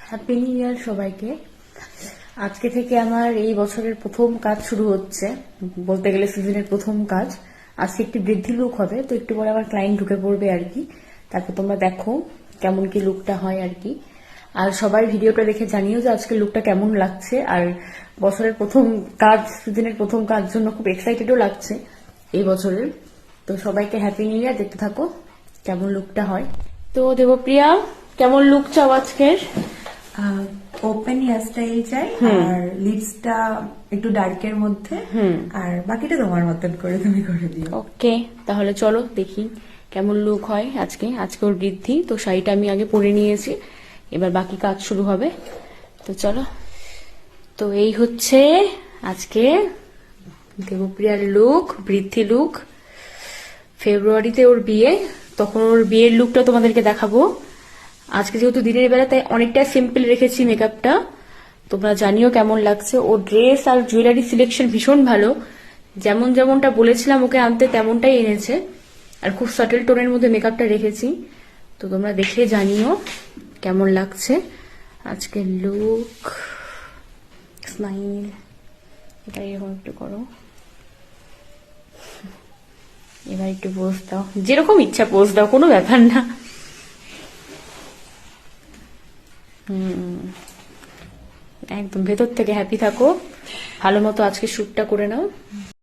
Happy new year সবাইকে। আজকে থেকে আমার এই বছরের প্রথম কাজ শুরু হচ্ছে, বলতে গেলে সিজনের প্রথম কাজ। আজকে একটি বৃদ্ধি লুক হবে, তো একটু পরে আমার ক্লায়েন্ট ঢুকে পড়বে আর কি। তারপর তোমরা দেখো কেমন কি লুকটা হয় আর কি। আর সবাই ভিডিওটা দেখে জানিও যে আজকে লুকটা কেমন লাগছে। আর বছরের প্রথম কাজ, সিজনের প্রথম কাজ জন্য খুব এক্সাইটেডও লাগছে এই বছরের। তো সবাইকে হ্যাপি নিউ ইয়ার। দেখতে থাকো কেমন লুকটা হয়। তো দেবপ্রিয়া, কেমন লুক চাও আজকের? ওপেন হেয়ার স্টাইল চাই, আর লিপসটা একটু ডার্কের মধ্যে, আর বাকিটা তোমার মতন করে তুমি করে দিও। ওকে, তাহলে চলো দেখি কেমন লুক হয় আজকে। আজকে ওর বৃদ্ধি, তো শাড়িটা আমি আগে পরে নিয়েছি, এবার বাকি কাজ শুরু হবে। তো চলো। তো এই হচ্ছে আজকে দেবপ্রিয়ার লুক, বৃদ্ধি লুক। ফেব্রুয়ারিতে ওর বিয়ে, তখন ওর বিয়ের লুকটা তোমাদেরকে দেখাবো। আজকে যেহেতু দিনের বেলা, তাই অনেকটা সিম্পল রেখেছি মেকআপটা। তোমরা জানিও কেমন লাগছে। ও ড্রেস আর জুয়েলারি সিলেকশন ভীষণ ভালো, যেমনটা বলেছিলাম ওকে আনতে তেমনটাই এনেছে। আর খুব সাটেল টোনের মধ্যে মেকআপটা রেখেছি। তো তোমরা দেখে জানিও কেমন লাগছে আজকের লুক। স্মাইল, এটা এরকম একটু করো। এবার একটু পোজ দাও, যেরকম ইচ্ছা পোজ দাও, কোনো ব্যাপার না। একদম ভেতর থেকে হ্যাপি থাকো, ভালো মতো আজকে শ্যুটটা করে নাও।